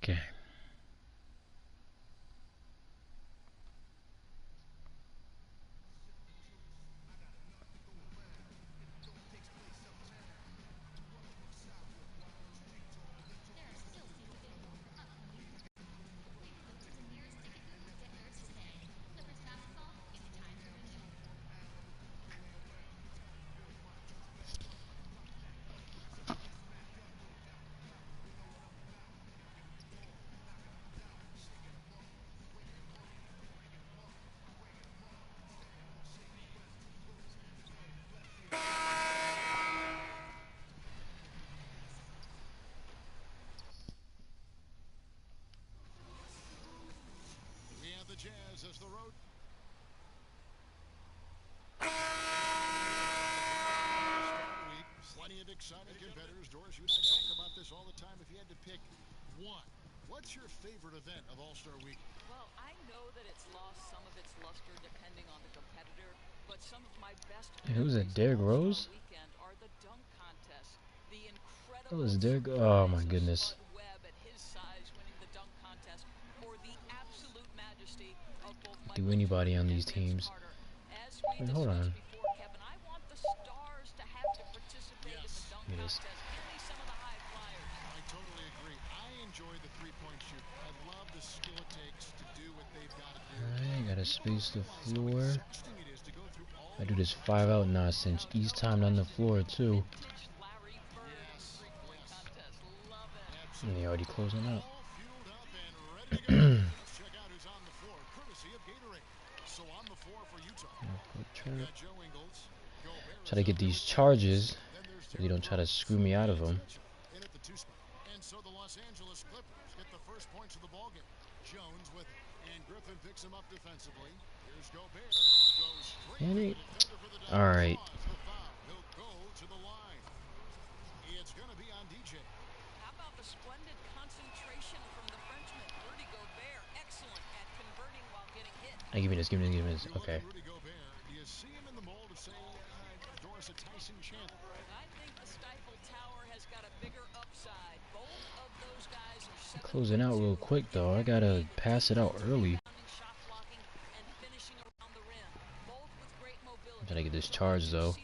Okay. We have the Jazz as the road. Plenty of exciting competitors. Doris, you and I talk about this all the time. If you had to pick one, what's your favorite event of All-Star Week? Well, I know that it's lost some of its luster depending on the competitor, but some of my best Who's that? memories Derrick of Rose? All-Star Weekend are the dunk contest. The Oh, incredible is Derrick? Oh my surprise of goodness. Spud Webb at his size winning the dunk contest, or the absolute majesty of both Do Michael anybody Jordan on and these Vince teams? Carter. As we Wait, hold discussed on. before, Kevin, I want the stars to have to participate in the dunk Look at this. contest. Give me some of the high flyers. I totally agree. I enjoy the three-point shoot. I love the skill it takes to do what they've got to do. Alright, gotta space the How floor. exhausting it is to go through all I do this 5-out nonsense each time on the floor too. Larry Bird three-point contest. Love it. And they already closing out. all fueled up and ready to go. Let's check out who's on the floor, courtesy of Gatorade. So on the floor for Utah, we got Joe Ingles. Try to get these charges so you don't try to screw me out of them. In at the two spot. And so the Los Angeles Clippers get the first points of the ballgame. Jones with it. And Griffin picks him up defensively. Here's Gobert. Goes straight to the defender for the dunk. Alright. Draws the foul. He'll go to the line. It's going to be on DJ. How about the splendid concentration from the Frenchman, Rudy Gobert? Excellent at converting while getting hit. Hey, give me this, give me this, give me this. Okay. Rudy Gobert, do you see him in the mold of, say, Doris, a Tyson Chandler? I think the Stifle Tower has got a bigger upside. Both of those guys are Closing out real quick though. I gotta pass it out early. shot blocking and finishing around the rim. Both with great mobility. Trying to get this charge though.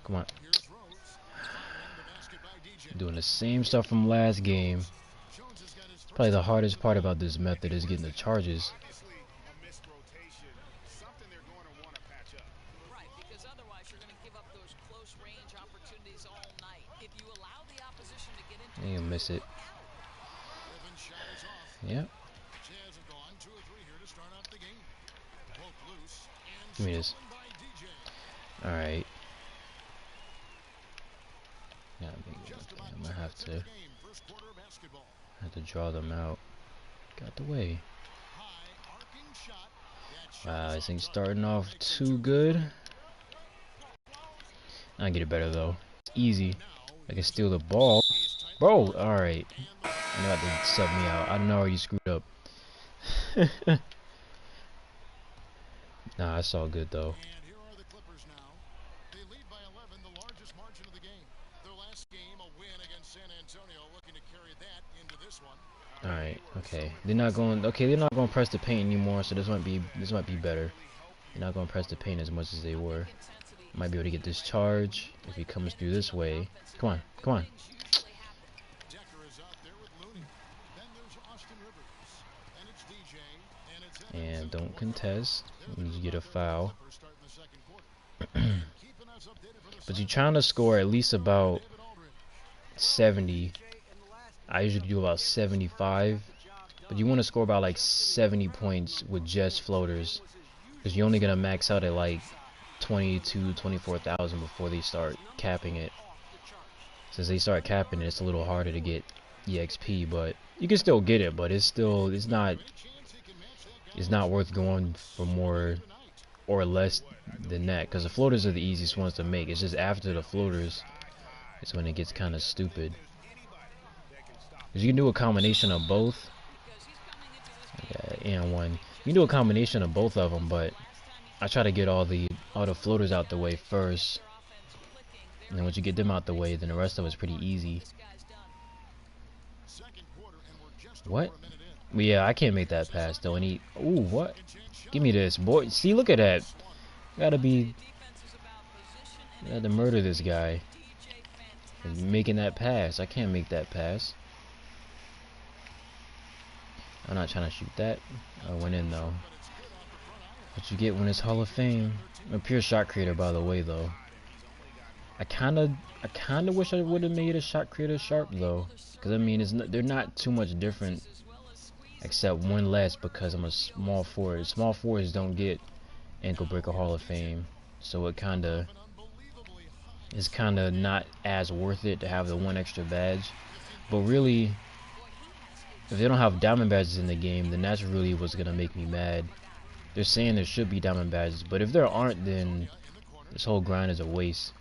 Come on. Here's Rose. Firing the basket by DJ. Doing the same stuff from last game. Jones has got his first. Probably the hardest part about this method is getting the charges. Obviously, a missed rotation, something they're going to want to patch up. Right, because otherwise you're going to give up those close range opportunities all night. If you allow the opposition to get into And you'll miss it. Griffin's shot is off. Yep. Jazz have gone 2 of 3 here to start off the game. Both loose and Give me this. stolen by DJ. Alright. Yeah, Just about I'm 2 gonna have minutes to in the game. First quarter of basketball. draw them out. Got the way. High arcing shot. That shot Wow, is this off thing's target. starting off Makes it too 2. good. I get it better though. It's easy. Now I can steal the ball. he's tightly Bro, guarded. alright. And the I know I to sub me out. I don't know where you screwed up. Nah, it's all good though. And here are the Clippers now. They lead by 11, the largest margin of the game. Their last game, a win against San Antonio, looking to carry that into this one. Alright, okay. They're not going to press the paint anymore, so this might be better. They're not going to press the paint as much as they were. Might be able to get this charge if he comes through this way. Come on, come on. Decker is out there with Looney. Then there's Austin Rivers. And it's DJ. And it's And don't contest. You get a foul. Clippers start in the second quarter. Keeping us updated for the But you're trying to score at least about David Aldridge. 70. I usually do about 75. But you want to score about like 70 points with just floaters. Because you're only going to max out at like 22, 24,000 before they start capping it. Since they start capping it, it's a little harder to get EXP, but you can still get it, but it's not worth going for more or less than that, because the floaters are the easiest ones to make. It's just after the floaters it's when it gets kind of stupid. Because you can do a combination of both. And one. You can do a combination of both of them, but I try to get all the floaters out the way first. And then once you get them out the way, then the rest of it's pretty easy. What? Yeah, I can't make that pass though. And he, ooh, what? Give me this, boy. See, look at that. Gotta be, gotta murder this guy. And making that pass. I can't make that pass. I'm not trying to shoot that. I went in though. What you get when it's Hall of Fame. I'm a pure shot creator, by the way, though. I kinda wish I would have made a shot creator sharp though, because I mean, they're not too much different, except one less because I'm a small forward. Small forwards don't get ankle breaker Hall of Fame, so it's kinda not as worth it to have the one extra badge. But really, if they don't have diamond badges in the game, then that's really what's gonna make me mad. They're saying there should be diamond badges, but if there aren't, then this whole grind is a waste.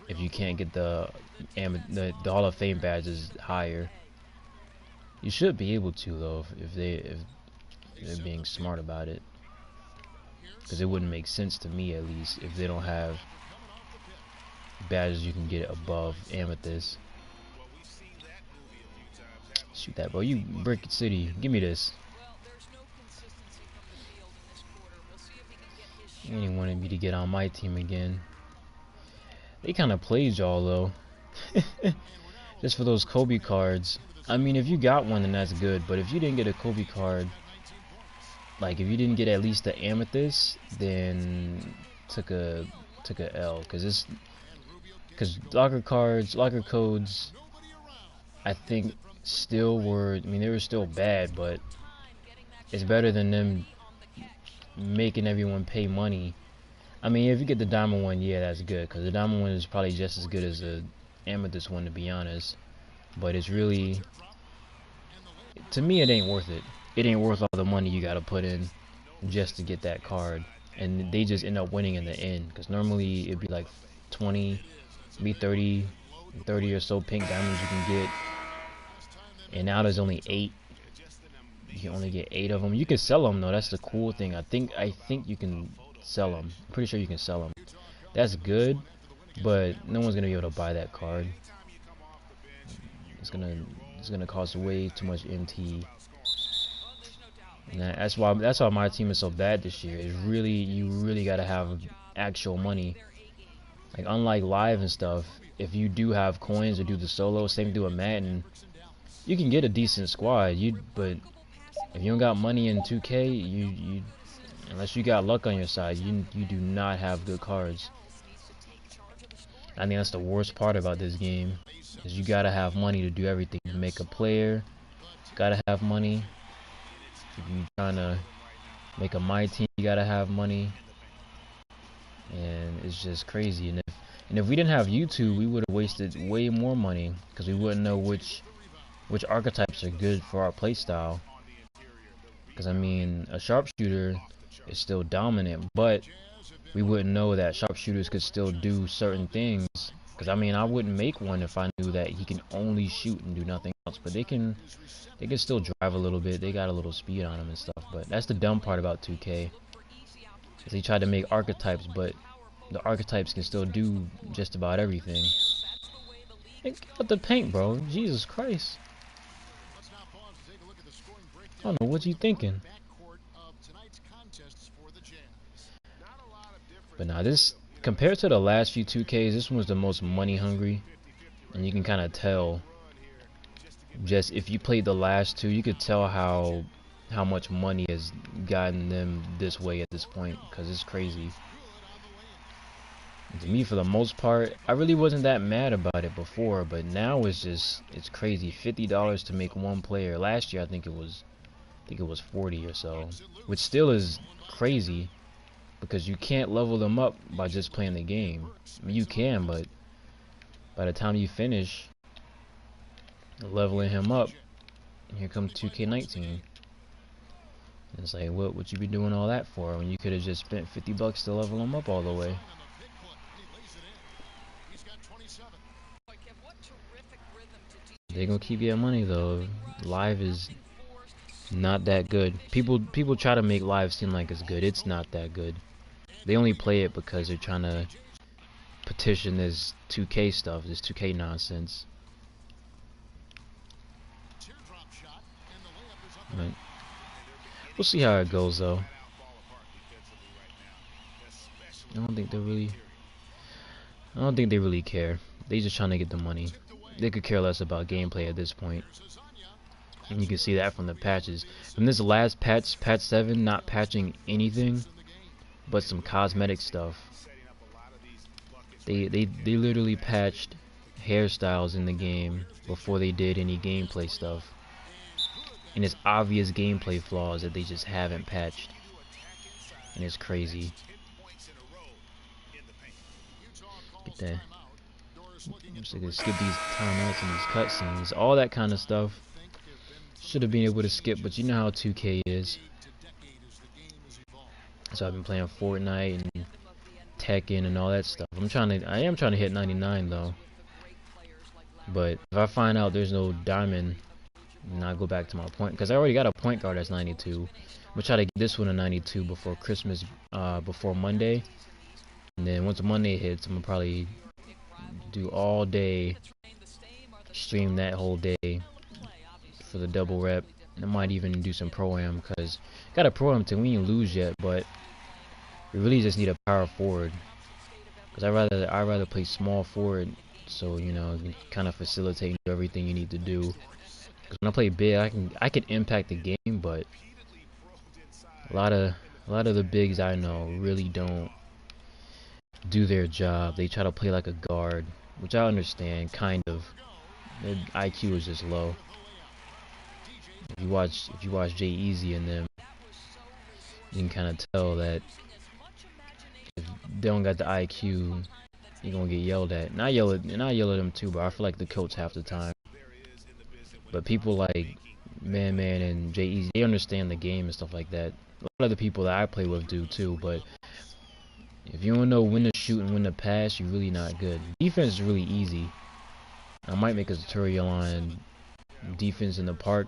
If you can't get the Hall of Fame badges higher, you should be able to though if they're being smart about it, because it wouldn't make sense to me, at least, if they don't have badges you can get above amethyst. Shoot that, bro. You Brick City. Give me this. He wanted me to get on my team again. They kind of played y'all though. Just for those Kobe cards. I mean, if you got one, then that's good. But if you didn't get a Kobe card, like if you didn't get at least the amethyst, then took a L. Because locker codes, I think still were. I mean, they were still bad, but it's better than them making everyone pay money. I mean, if you get the diamond one, yeah, that's good, because the diamond one is probably just as good as the amethyst one, to be honest. But it's really, to me, it ain't worth it. It ain't worth all the money you gotta put in just to get that card, and they just end up winning in the end. Because normally it'd be like 20, be 30 or so pink diamonds you can get, and now there's only 8. You can only get 8 of them. You can sell them though. That's the cool thing. I think you can sell them. I'm pretty sure you can sell them. That's good, but no one's gonna be able to buy that card. It's gonna cost way too much MT. And that's why my team is so bad this year. Is really, you really gotta have actual money. Like, unlike live and stuff, if you do have coins or do the solo, same thing with Madden, you can get a decent squad. But if you don't got money in 2K, you unless you got luck on your side, you do not have good cards. I think that's the worst part about this game, is you gotta have money to do everything. To make a player, gotta have money. If you trying to make a my team, you gotta have money, and it's just crazy. And if we didn't have YouTube, we would have wasted way more money, because we wouldn't know which archetypes are good for our playstyle. Because I mean, a sharpshooter is still dominant, but we wouldn't know that sharpshooters could still do certain things. Because I mean, I wouldn't make one if I knew that he can only shoot and do nothing else. But they can still drive a little bit. They got a little speed on them and stuff. But that's the dumb part about 2K. Is they tried to make archetypes, but the archetypes can still do just about everything. Hey, get out the paint, bro. Jesus Christ. I don't know what you thinking. But now this, compared to the last few 2Ks, this one was the most money hungry. And you can kind of tell, just if you played the last two, you could tell how much money has gotten them this way at this point, because it's crazy. And to me, for the most part, I really wasn't that mad about it before, but now it's crazy. $50 to make one player. Last year I think it was 40 or so, which still is crazy, because you can't level them up by just playing the game. I mean, you can, but by the time you finish leveling him up, here comes 2K19. It's like, what you be doing all that for when you could have just spent $50 to level him up all the way? They gonna keep getting money though. Live is not that good. People try to make live seem like it's good. It's not that good. They only play it because they're trying to petition this 2K stuff, this 2K nonsense. But we'll see how it goes, though. I don't think they really. I don't think they really care. They just trying to get the money. They could care less about gameplay at this point. And you can see that from the patches. From this last patch, patch 7, not patching anything but some cosmetic stuff. They literally patched hairstyles in the game before they did any gameplay stuff. And it's obvious gameplay flaws that they just haven't patched. And it's crazy. Get that. I'm just gonna skip these timeouts and these cutscenes, all that kind of stuff. Should have been able to skip, but you know how 2K is. So I've been playing Fortnite and Tekken and all that stuff. I am trying to hit 99 though. But if I find out there's no diamond, and I go back to my point, because I already got a point guard that's 92. I'm gonna try to get this one to 92 before Christmas, before Monday. And then once Monday hits, I'm gonna probably do all day, stream that whole day for the double rep. And I might even do some pro-am, because got a pro-am team. We ain't lose yet, but we really just need a power forward. Because I rather play small forward, so you know, you can kind of facilitate everything you need to do. Because when I play big, I can impact the game, but a lot of the bigs I know really don't do their job. They try to play like a guard, which I understand, kind of. Their IQ is just low. If you watch Jay Easy and them, you can kind of tell that if they don't got the IQ, you're gonna get yelled at. And I yell at them too, but I feel like the coach half the time. But people like Man and Jay Easy, they understand the game and stuff like that. A lot of the people that I play with do too, but if you don't know when to shoot and when to pass, you're really not good. Defense is really easy. I might make a tutorial on defense in the park.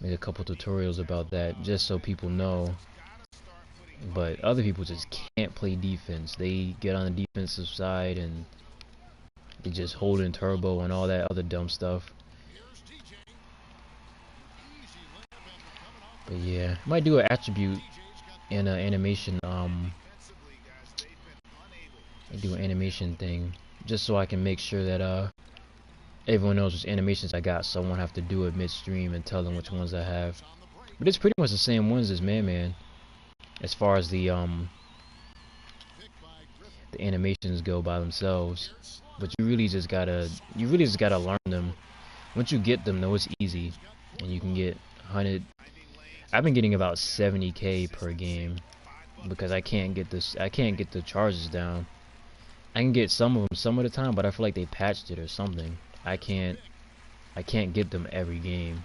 Make a couple tutorials about that just so people know. But other people just can't play defense. They get on the defensive side and they just hold in turbo and all that other dumb stuff. But yeah, might do an attribute and an animation. I do an animation thing just so I can make sure that everyone knows which animations I got, so I won't have to do it midstream and tell them which ones I have. But it's pretty much the same ones as Man, as far as the animations go by themselves. But you really just gotta learn them. Once you get them, though, it's easy, and you can get 100. I've been getting about 70k per game because I can't get the charges down. I can get some of them some of the time, but I feel like they patched it or something. I can't get them every game.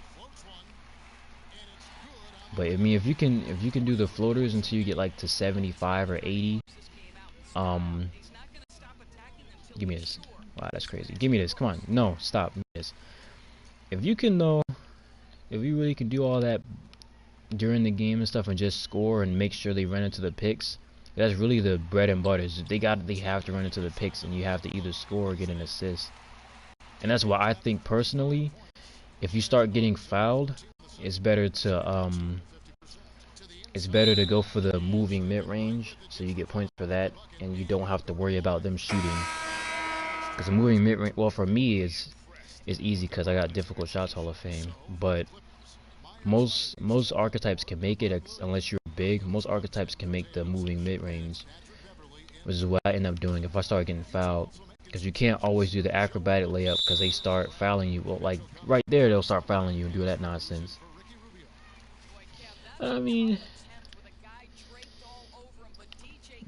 But I mean, if you can do the floaters until you get like to 75 or 80, give me this. Wow, that's crazy. Give me this. Come on. No, stop. Give me this. If you really can do all that during the game and stuff and just score and make sure they run into the picks, that's really the bread and butter. They have to run into the picks, and you have to either score or get an assist. And that's why I think personally, if you start getting fouled, it's better to go for the moving mid-range, so you get points for that, and you don't have to worry about them shooting. Because the moving mid-range, well, for me, is easy because I got difficult shots Hall of Fame. But most archetypes can make it, unless you're big. Most archetypes can make the moving mid-range, which is what I end up doing if I start getting fouled. Because you can't always do the acrobatic layup because they start fouling you. Well, like right there, they'll start fouling you and do that nonsense. I mean,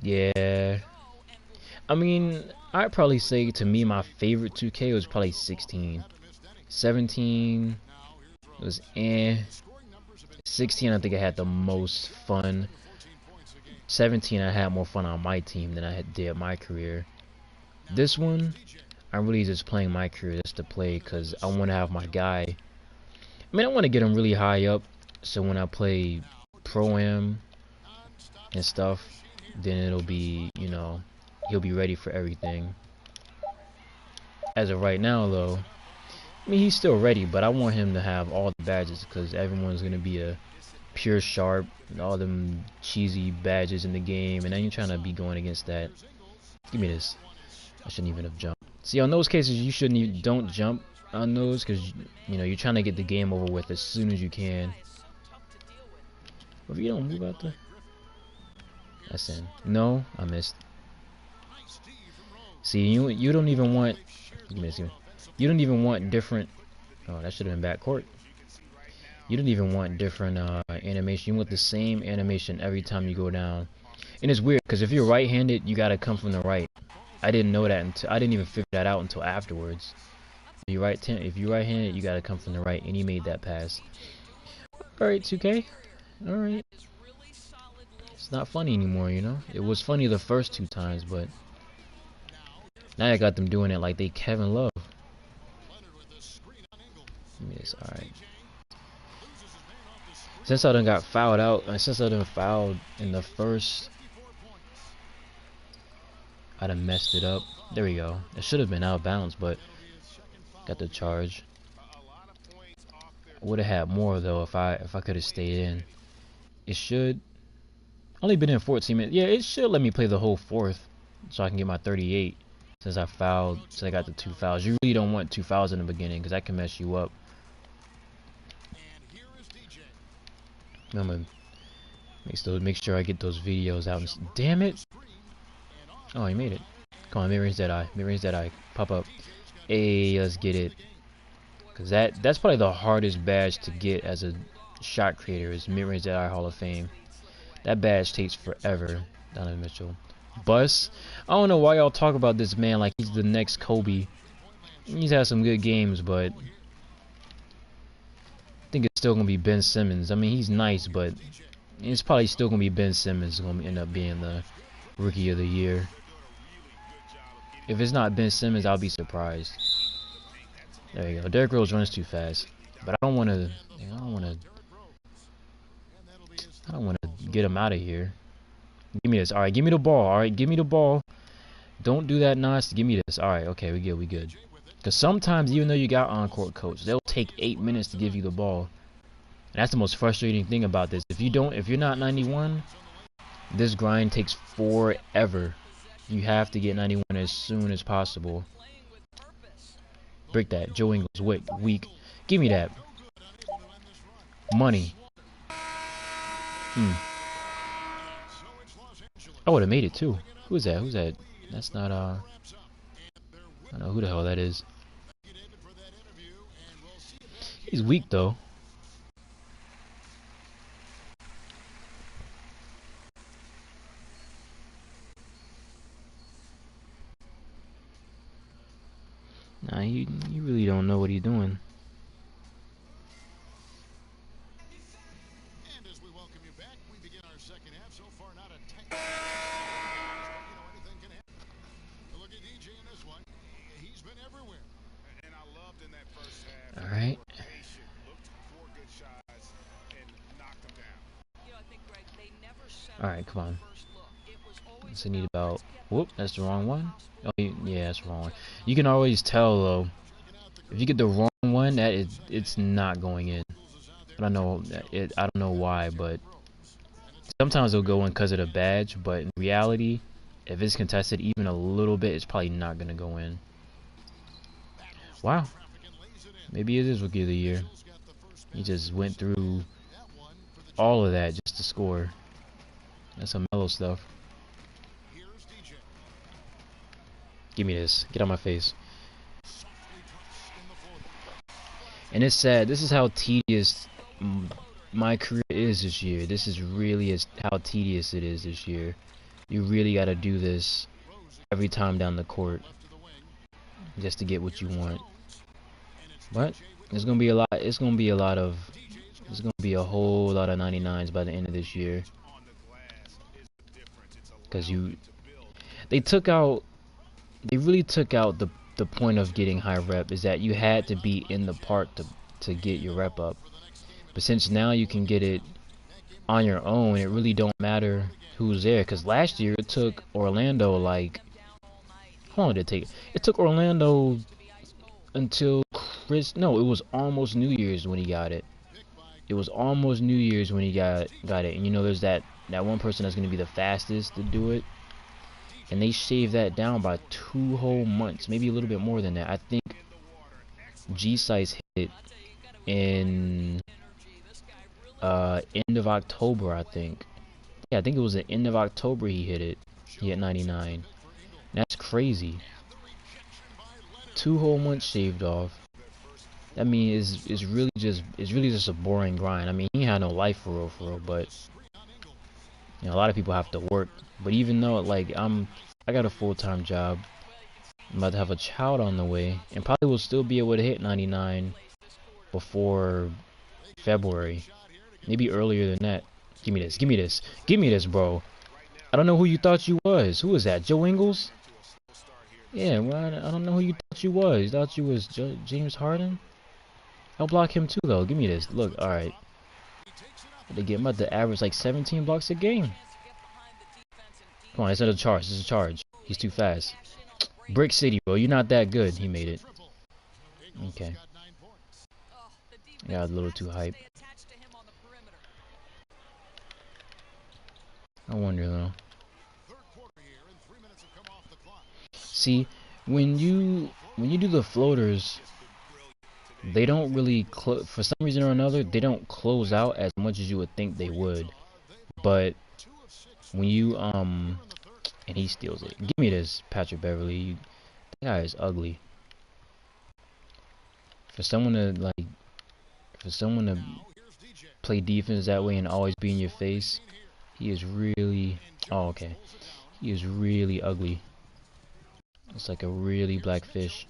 yeah. I mean, I'd probably say to me my favorite 2K was probably 16. 17 was 16 I think I had the most fun. 17 I had more fun on my team than I did my career. This one, I'm really just playing my career just to play because I want to have my guy. I mean, I want to get him really high up, so when I play Pro-Am and stuff, then it'll be, you know, he'll be ready for everything. As of right now, though, I mean, he's still ready, but I want him to have all the badges because everyone's gonna be a pure sharp and all them cheesy badges in the game, and then you're trying to be going against that. Give me this. I shouldn't even have jumped. See, on those cases, you shouldn't even don't jump on those because you know you're trying to get the game over with as soon as you can. But if you don't move out there, that's in. No, I missed. See, you don't even want. Give me this. You don't even want different. Oh, that should have been backcourt. You don't even want different animation. You want the same animation every time you go down. And it's weird because if you're right-handed, you gotta come from the right. I didn't know that until I didn't even figure that out until afterwards. If you're right-handed, you gotta come from the right, and he made that pass. All right, 2K. All right. It's not funny anymore, you know. It was funny the first 2 times, but now I got them doing it like they Kevin Love. Give me this. All right. Since I done got fouled out, since I done fouled in the first, I done messed it up. There we go. It should have been out of bounds, but got the charge. I would have had more though if I could have stayed in. It should only been in 14 minutes. Yeah, it should let me play the whole fourth, so I can get my 38. Since I fouled, so I got the 2 fouls. You really don't want 2 fouls in the beginning because that can mess you up. I'm gonna make sure I get those videos out. Damn it! Oh, he made it. Come on, mid-range Deadeye. Mid-range Deadeye. Pop up. Hey, let's get it. Cause that's probably the hardest badge to get as a shot creator is mid-range Deadeye Hall of Fame. That badge takes forever. Donovan Mitchell. Bus. I don't know why y'all talk about this man like he's the next Kobe. He's had some good games, but I think it's still gonna be Ben Simmons. I mean, he's nice, but it's probably still gonna be Ben Simmons gonna end up being the Rookie of the Year. If it's not Ben Simmons, I'll be surprised. There you go. Derrick Rose runs too fast, but I don't want to. I don't want to get him out of here. Give me this. All right, give me the ball. All right, give me the ball. Don't do that nonsense. Give me this. All right, okay, we good. We good. Because sometimes, even though you got on-court coach, they'll take 8 minutes to give you the ball. And that's the most frustrating thing about this. If you're not 91, this grind takes forever. You have to get 91 as soon as possible. Break that. Joe Ingles, weak. Give me that. Money. I would have made it too. Who's that? Who's that? That's not I don't know who the hell that is. He's weak though. Nah, you really don't know what he's doing. And as we welcome you back, we begin our second half. So far, not a tight. Anything can happen. Look at DJ in this one. He's been everywhere. And I loved in that first half. All right. Looked for good shots and knocked them down. All right, come on. So I need about. Whoop, that's the wrong one. Oh, yeah, that's the wrong one. You can always tell though. If you get the wrong one, it's not going in. I don't know I don't know why, but sometimes it'll go in because of the badge. But in reality, if it's contested even a little bit, it's probably not gonna go in. Wow. Maybe it is Rookie of the Year. He just went through all of that just to score. That's some mellow stuff. Give me this. Get out my face. And it's sad. This is how tedious my career is this year. This is really how tedious it is this year. You really got to do this every time down the court just to get what you want. But it's gonna be a lot. It's gonna be a lot of. It's gonna be a whole lot of 99s by the end of this year. Because they really took out the point of getting high rep is that you had to be in the park to get your rep up. But since now you can get it on your own, it really don't matter who's there. Because last year it took Orlando like, how long did it take? It took Orlando until No, it was almost New Year's when he got it. It was almost New Year's when he got it. And you know, there's that one person that's gonna be the fastest to do it, and they shaved that down by 2 whole months, maybe a little bit more than that. I think G-Size hit it in end of October, I think. Yeah, I think it was the end of October he hit it. He hit 99. That's crazy. 2 whole months shaved off. I mean, it's really just a boring grind. I mean, he had no life for real, but you know, a lot of people have to work. But even though like I got a full-time job, I'm about to have a child on the way, and probably will still be able to hit 99 before February, maybe earlier than that. Give me this, give me this, give me this, bro. I don't know who you thought you was. Who was that? Joe Ingles? Yeah, well, I don't know who you thought you was. You thought you was James Harden? I'll block him too, though. Give me this. Look, all right. I'm about to average like 17 blocks a game. Come on, it's not a charge. It's a charge. He's too fast. Brick City, bro. You're not that good. He made it. Okay. I got a little too hype. I wonder though. See, when you do the floaters, they don't really for some reason or another, they don't close out as much as you would think they would. But when you and he steals it. Give me this, Patrick Beverly. That guy is ugly. For someone to play defense that way and always be in your face, he is really he is really ugly. It's like a really black fish.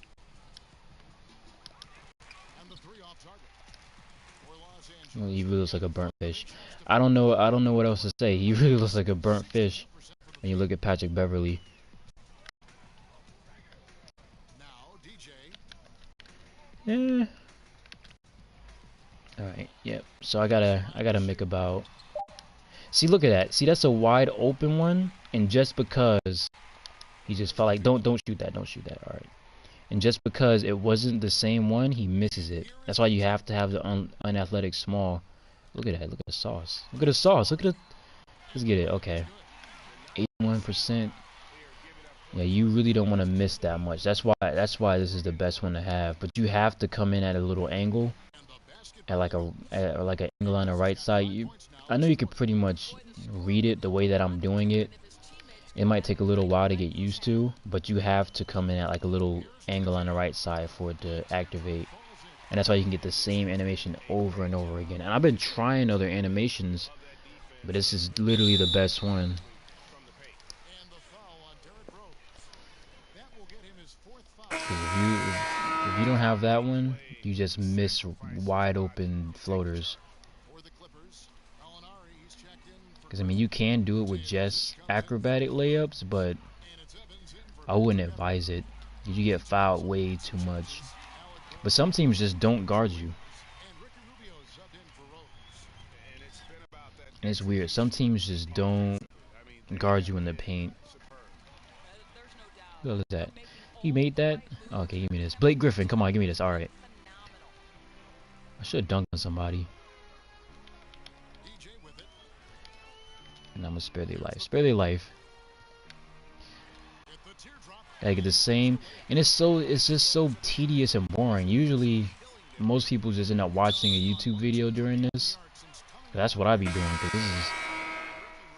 Well, he really looks like a burnt fish. I don't know what else to say. He really looks like a burnt fish when you look at Patrick Beverly. Yeah. Alright, yep. So I gotta make about. See, look at that. See, that's a wide open one, and just because he just felt like don't shoot that, don't shoot that. Alright. And just because it wasn't the same one, he misses it. That's why you have to have the unathletic small. Look at that. Look at the sauce. Look at the sauce. Look at the. Let's get it. Okay. 81%. Yeah, you really don't want to miss that much. That's why this is the best one to have. But you have to come in at a little angle, at like an angle on the right side. I know you can pretty much read it the way that I'm doing it. It might take a little while to get used to, but you have to come in at like a little angle on the right side for it to activate. And that's why you can get the same animation over and over again. And I've been trying other animations, but this is literally the best one. If you don't have that one, you just miss wide open floaters. Because I mean, you can do it with just acrobatic layups, but I wouldn't advise it. You get fouled way too much. But some teams just don't guard you. And it's weird. Some teams just don't guard you in the paint. What is that? He made that? Okay, give me this. Blake Griffin, come on, give me this. Alright. I should dunk on somebody. And I'm gonna spare their life. Spare their life. I get the same, and it's just so tedious and boring. Usually, most people just end up watching a YouTube video during this. That's what I be doing, because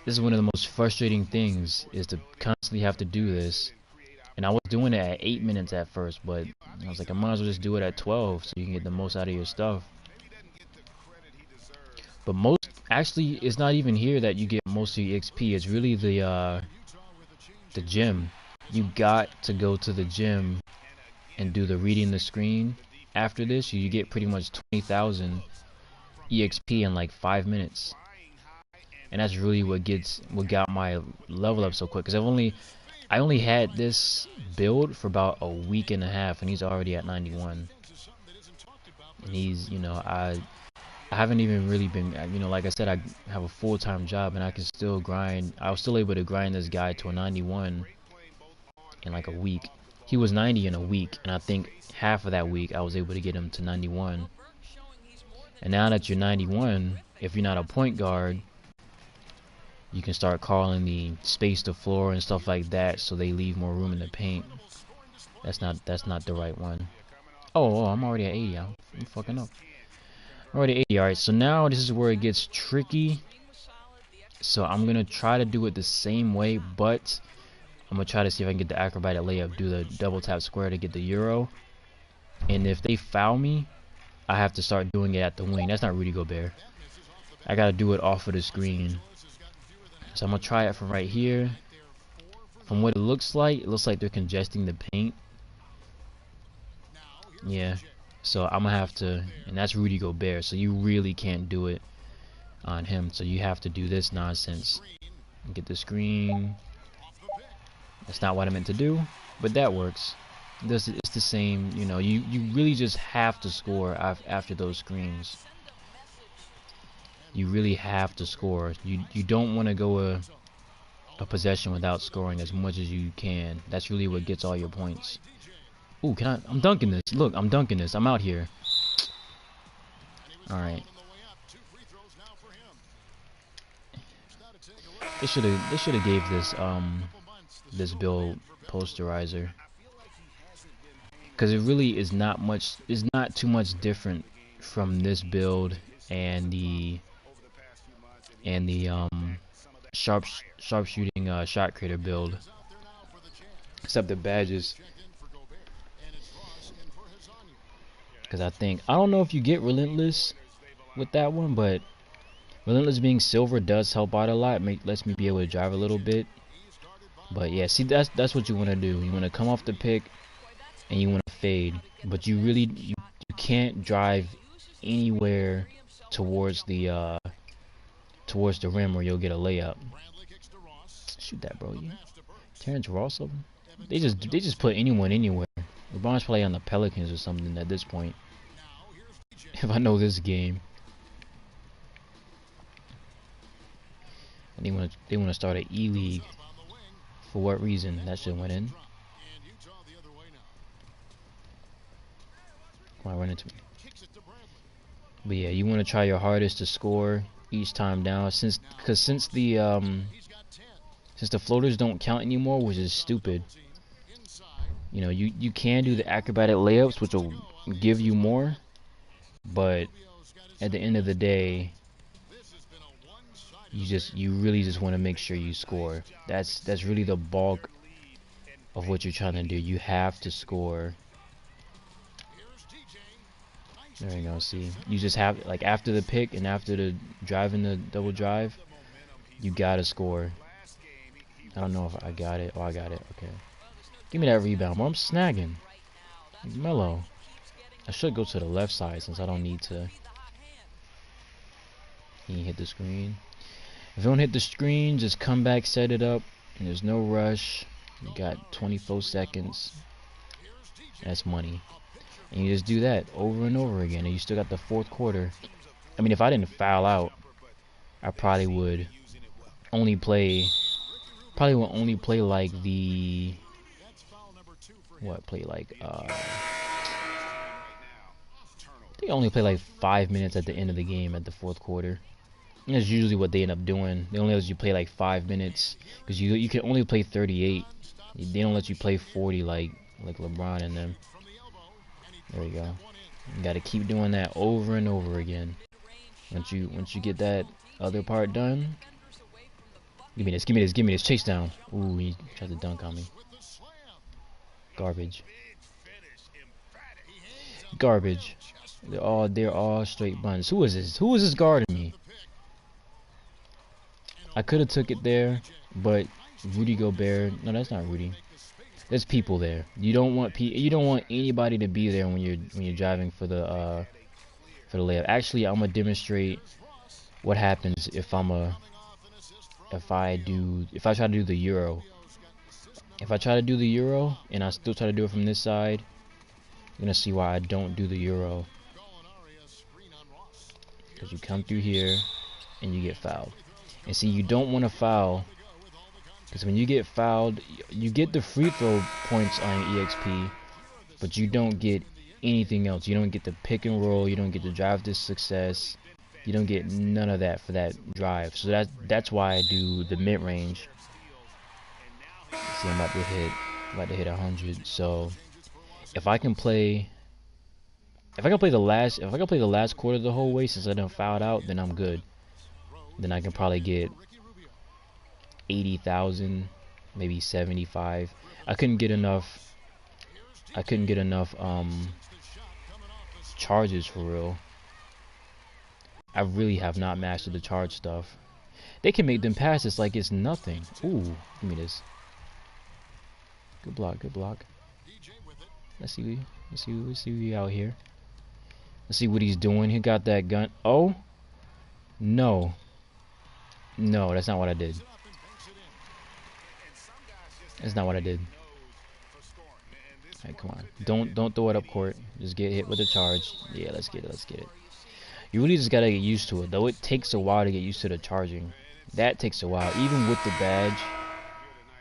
this is one of the most frustrating things, is to constantly have to do this. And I was doing it at 8 minutes at first, but I was like, I might as well just do it at 12 so you can get the most out of your stuff. But actually, it's not even here that you get most of your XP. It's really the gym. You got to go to the gym and do the reading the screen. After this, you get pretty much 20,000 EXP in like 5 minutes. And that's really what got my level up so quick. Because I only had this build for about a week and a half, and he's already at 91. And he's, you know, I haven't even really been, you know, like I said, I have a full-time job, and I can still grind. I was still able to grind this guy to a 91 in like a week. He was 90 in a week, and I think half of that week I was able to get him to 91. And now that you're 91, if you're not a point guard, you can start calling the space to floor and stuff like that, so they leave more room in the paint. That's not the right one. Oh, I'm already at 80. I'm fucking up. I'm already at 80. All right, so now this is where it gets tricky. So I'm gonna try to do it the same way, but I'm gonna try to see if I can get the acrobatic layup, do the double tap square to get the euro. And if they foul me, I have to start doing it at the wing. That's not Rudy Gobert. I gotta do it off of the screen. So I'm gonna try it from right here. From what it looks like they're congesting the paint. Yeah. So I'm gonna have to, and that's Rudy Gobert. So you really can't do it on him. So you have to do this nonsense. Get the screen. That's not what I meant to do, but that works. It's the same, you know. You really just have to score after those screens. You really have to score. You don't want to go a possession without scoring as much as you can. That's really what gets all your points. Ooh, I'm dunking this. Look, I'm dunking this. I'm out here. All right. They should have gave this build posterizer, because it really is not too much different from this build and the sharpshooting shot creator build, except the badges. Because I don't know if you get relentless with that one, but relentless being silver does help out a lot. Lets me be able to drive a little bit. But yeah, see, that's what you want to do. You want to come off the pick and you want to fade, but you can't drive anywhere towards the rim, or you'll get a layup. Shoot that, bro. Yeah. Terrence Ross over. They just put anyone anywhere. LeBron's probably on the Pelicans or something at this point. If I know this game. And they want to start an E-League. For what reason? That shit went in. Come on, run into me. But yeah, you want to try your hardest to score each time down, since the floaters don't count anymore, which is stupid. You know, you can do the acrobatic layups, which will give you more, but at the end of the day, you really just want to make sure you score. That's really the bulk of what you're trying to do. You have to score. There you go. See, you just have, like, after the pick and after the driving the double drive, you gotta score. I don't know if I got it. Oh, I got it. Okay. Give me that rebound, bro. I'm snagging. Mellow. I should go to the left side since I don't need to. He hit the screen. If you don't hit the screen, just come back, set it up, and there's no rush. You got 24 seconds. That's money. And you just do that over and over again, and you still got the fourth quarter. I mean, if I didn't foul out, I probably would only play. Probably will only play like the. What, play like I think I only play like 5 minutes at the end of the game at the fourth quarter. And that's usually what they end up doing. They only let you play like 5 minutes, because you can only play 38. They don't let you play 40 like LeBron and them. There you go. You got to keep doing that over and over again. Once you get that other part done, give me this chase down. Ooh, he tried to dunk on me. Garbage. They're all straight buns. Who is this? Who is this guarding me? I could have took it there, but Rudy Gobert. No, that's not Rudy. There's people there. You don't want anybody to be there when you're driving for the layup. Actually, I'm gonna demonstrate what happens if I try to do the euro. If I try to do the euro and I still try to do it from this side, you're gonna see why I don't do the euro. Because you come through here and you get fouled. And see, you don't want to foul Because when you get fouled, you get the free throw points on EXP, but you don't get anything else. You don't get the pick and roll. You don't get the drive to success. You don't get none of that for that drive. So that's why I do the mid range. See, I'm about to hit 100. So if I can play the last quarter the whole way since I done fouled out, then I'm good. Then I can probably get 80,000, maybe 75. I couldn't get enough charges for real. I really have not mastered the charge stuff. They can make them passes like it's nothing. Ooh, give me this. Good block, good block. Let's see we out here. Let's see what he's doing. He got that gun. Oh no. No, that's not what I did. That's not what I did. Alright, come on. Don't throw it up court. Just get hit with the charge. Yeah, let's get it. You really just gotta get used to it, though. It takes a while to get used to the charging. That takes a while. Even with the badge,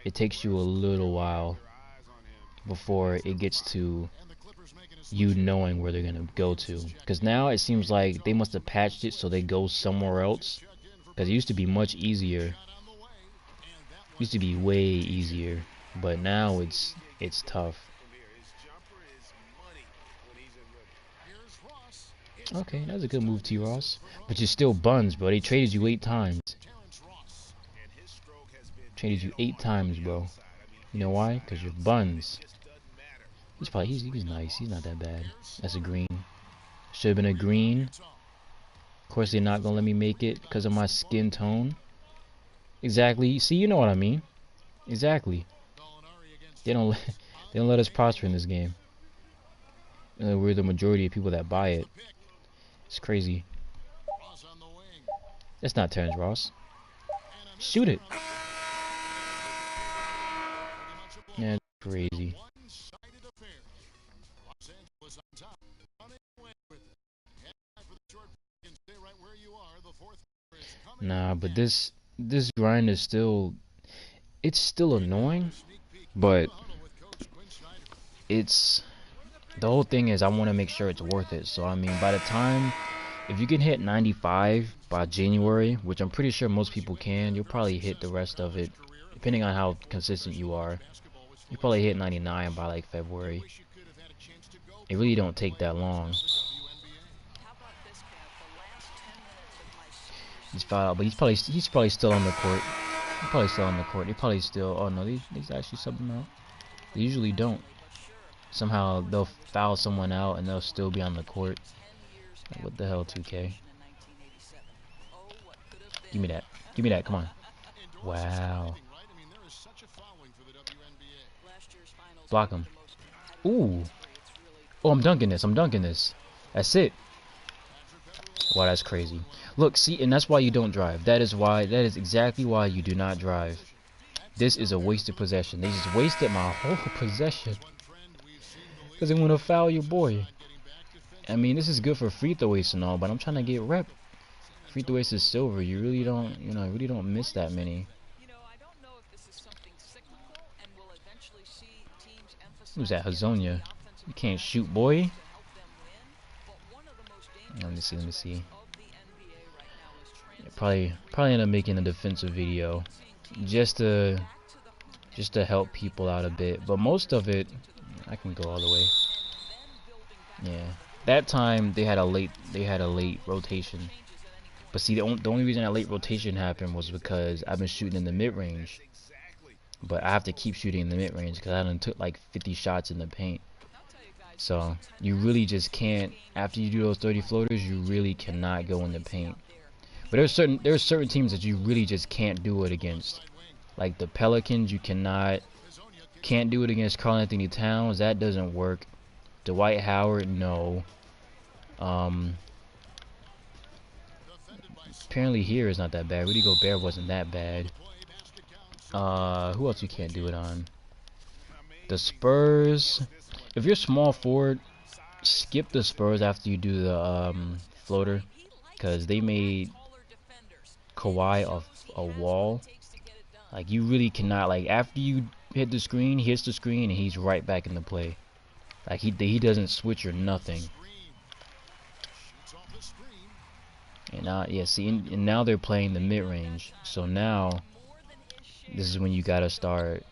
it takes you a little while before it gets to you knowing where they're gonna go to. Because now it seems like they must have patched it so they go somewhere else. Because it used to be much easier. It used to be way easier, but now it's tough. Okay, that's a good move, T-Ross. But you're still buns, bro. They traded you 8 times. Traded you 8 times, bro. You know why? Because you're buns. He's nice. He's not that bad. That's a green. Should have been a green. Of course, they're not gonna let me make it because of my skin tone. Exactly. See, you know what I mean. Exactly. They don't let us prosper in this game. We're the majority of people that buy it. It's crazy. That's not Terrence Ross. Shoot it. Yeah, it's crazy. Nah, but this grind is still, it's still annoying, but it's, the whole thing is I want to make sure it's worth it. So I mean, by the time, if you can hit 95 by January, which I'm pretty sure most people can, you'll probably hit the rest of it, depending on how consistent you are. You probably hit 99 by like February. It really don't take that long. He's fouled out, but he's probably still on the court. He's probably still on the court. They probably still. Oh no, these actually sub him out. They usually don't. Somehow they'll foul someone out and they'll still be on the court. Like, what the hell, 2K? Give me that. Give me that. Come on. Wow. Block him. Ooh. Oh, I'm dunking this. I'm dunking this. That's it. Wow, that's crazy. Look, see, and that's why you don't drive. That is exactly why you do not drive. This is a wasted possession. They just wasted my whole possession. Because they want to foul your boy. I mean, this is good for free throw ace and all, but I'm trying to get rep. Free throw ace is silver. You really don't, really don't miss that many. Who's that? Hazonia. You can't shoot, boy. Let me see. Yeah, probably end up making a defensive video, just to help people out a bit. But most of it, I can go all the way. Yeah, that time they had a late rotation. But see, the only reason that late rotation happened was because I've been shooting in the mid range. But I have to keep shooting in the mid range because I done took like 50 shots in the paint. So you really just can't, after you do those 30 floaters, you really cannot go in the paint. But there's certain teams that you really just can't do it against. Like the Pelicans, you can't do it against Karl Anthony Towns. That doesn't work. Dwight Howard, no. Apparently here is not that bad. Rudy Gobert wasn't that bad. Who else you can't do it on? The Spurs. If you're small forward, skip the Spurs after you do the floater, because they made Kawhi a wall. Like, you really cannot, like, after you hit the screen, he hits the screen, and he's right back in the play. Like, he doesn't switch or nothing. And now, yeah, see, and now they're playing the mid-range. So now, this is when you gotta start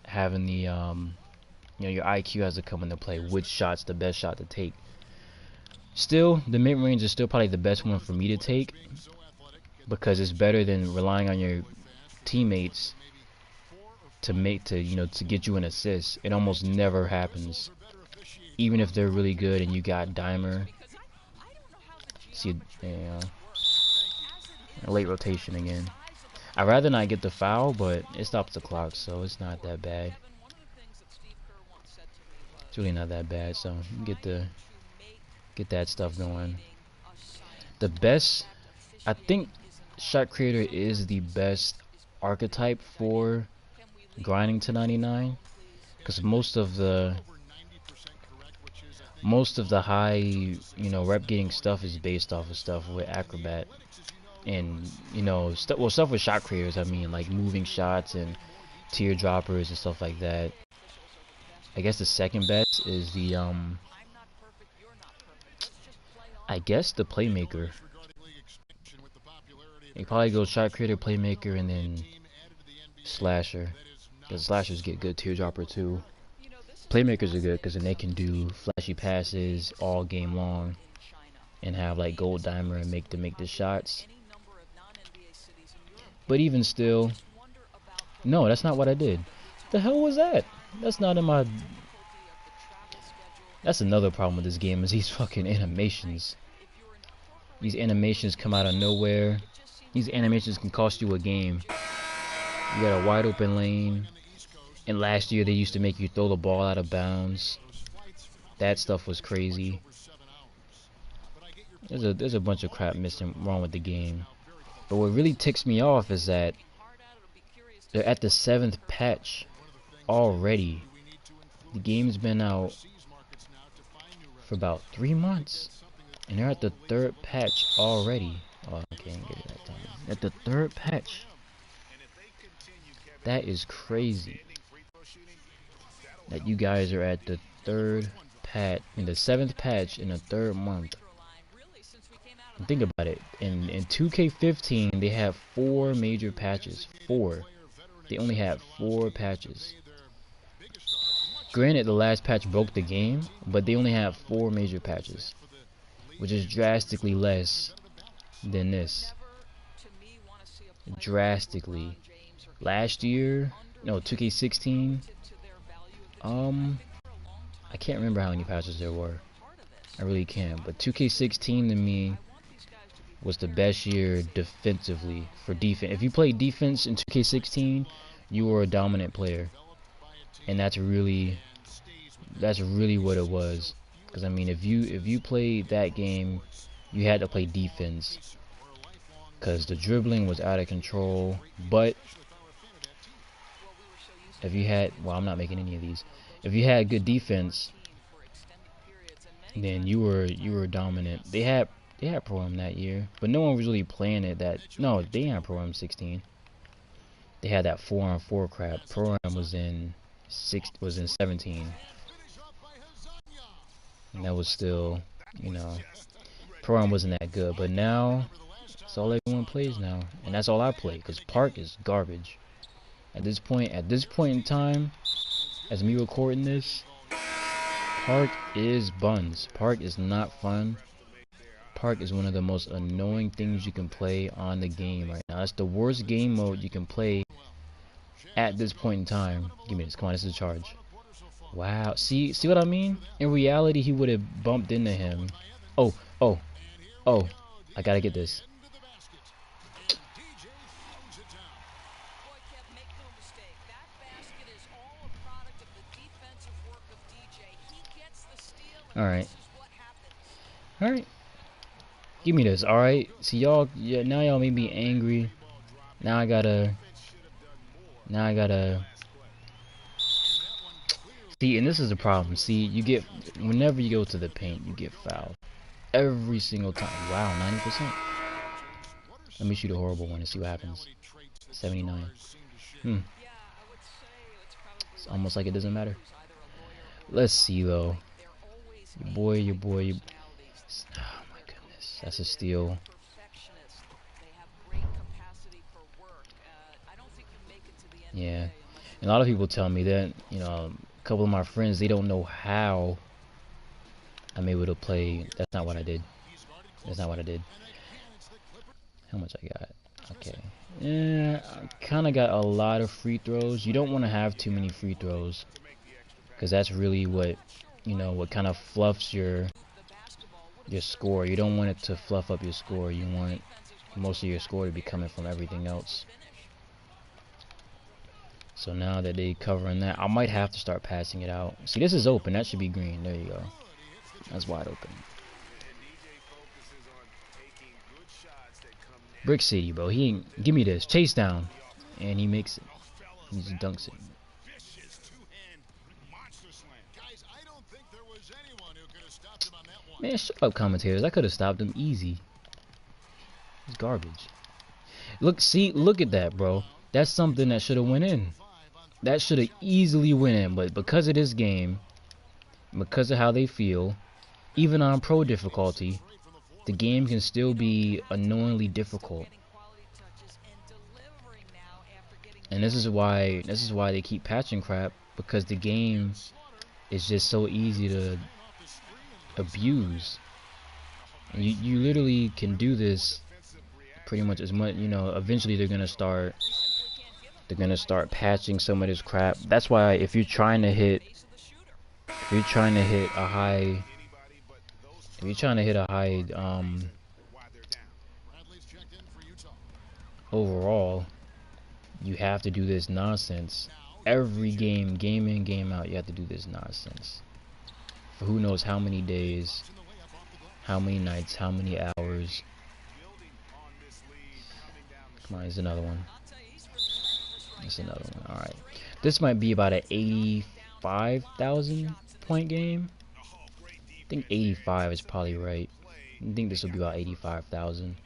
having the, you know, your IQ has to come into play. Which shot's the best shot to take? Still, the mid-range is still probably the best one for me to take, because it's better than relying on your teammates to get you an assist. It almost never happens. Even if they're really good and you got Dimer. See, late rotation again. I'd rather not get the foul, but it stops the clock, so it's not that bad. It's really not that bad, so get that stuff going. The best, I think Shot Creator is the best archetype for grinding to 99, because most of the high, you know, rep getting stuff is based off of stuff with Acrobat, and you know, stuff with Shot Creators. I mean, like moving shots and teardroppers and stuff like that. I guess the second best is the I guess the Playmaker. You probably go Shot Creator, Playmaker, and then Slasher, because Slashers get good teardropper too. Playmakers are good because then they can do flashy passes all game long and have like gold dimer and make the shots. But even still, no, that's not what I did. The hell was that? That's not in my. That's another problem with this game, is these fucking animations. These animations come out of nowhere. These animations can cost you a game. You got a wide open lane, and last year they used to make you throw the ball out of bounds. That stuff was crazy. There's a bunch of crap wrong with the game. But what really ticks me off is that they're at the 7th patch already. The game's been out for about 3 months, and they're at the 3rd patch already. Oh, I can't get it that time. At the 3rd patch. That is crazy. That you guys are at the 3rd patch, in the 7th patch in the 3rd month. And think about it. In 2K15, they have 4 major patches. 4. They only had 4 patches. Granted, the last patch broke the game, but they only have 4 major patches, which is drastically less than this. Drastically. Last year, no, 2K16, I can't remember how many patches there were. I really can't. But 2K16 to me was the best year defensively for defense. If you played defense in 2K16, you were a dominant player, and that's really what it was. Because I mean, if you played that game, you had to play defense, because the dribbling was out of control. But if you had, well, I'm not making any of these. If you had good defense, then you were dominant. They had Pro-Am that year, but no one was really playing it. No, they didn't have Pro-Am 16. They had that 4-on-4 crap. Pro-Am was in 17, and that was still, you know, Pro-Am wasn't that good. But now, that's all everyone plays now, and that's all I play, because Park is garbage. At this point in time, as me recording this, Park is buns. Park is not fun. Park is one of the most annoying things you can play on the game right now. That's the worst game mode you can play at this point in time. Give me this. Come on, this is a charge. Wow. See what I mean? In reality, he would have bumped into him. Oh. I gotta get this. Alright. Give me this, alright? See, y'all, yeah, now y'all made me angry. Now I gotta... See, and this is the problem. See, you get... Whenever you go to the paint, you get fouled. Every single time. Wow, 90%. Let me shoot a horrible one and see what happens. 79. Hmm. It's almost like it doesn't matter. Let's see though. Your boy. Oh my goodness, that's a steal. Yeah, and a lot of people tell me that, you know, a couple of my friends, they don't know how I'm able to play. That's not what I did. That's not what I did. How much I got? Okay. Yeah, I kind of got a lot of free throws. You don't want to have too many free throws, because that's really what, you know, what kind of fluffs your score. You don't want it to fluff up your score. You want most of your score to be coming from everything else. So now that they covering that, I might have to start passing it out. See, this is open. That should be green. There you go. That's wide open. Brick City, bro. He ain't, give me this. Chase down. And he makes it. He just dunks it. Man, shut up, commentators. I could have stopped him easy. It's garbage. Look, see, look at that, bro. That's something that should have went in. That should have easily went in, but because of this game, because of how they feel, even on pro difficulty, the game can still be annoyingly difficult. And this is why they keep patching crap, because the game is just so easy to abuse. And you literally can do this pretty much as much, you know, eventually they're gonna start patching some of this crap. That's why if you're trying to hit a high overall, you have to do this nonsense. Every game, game in, game out, you have to do this nonsense. For who knows how many days, how many nights, how many hours. Come on, here's another one. That's another one. Alright. This might be about an 85,000 point game. I think 85 is probably right. I think this will be about 85,000.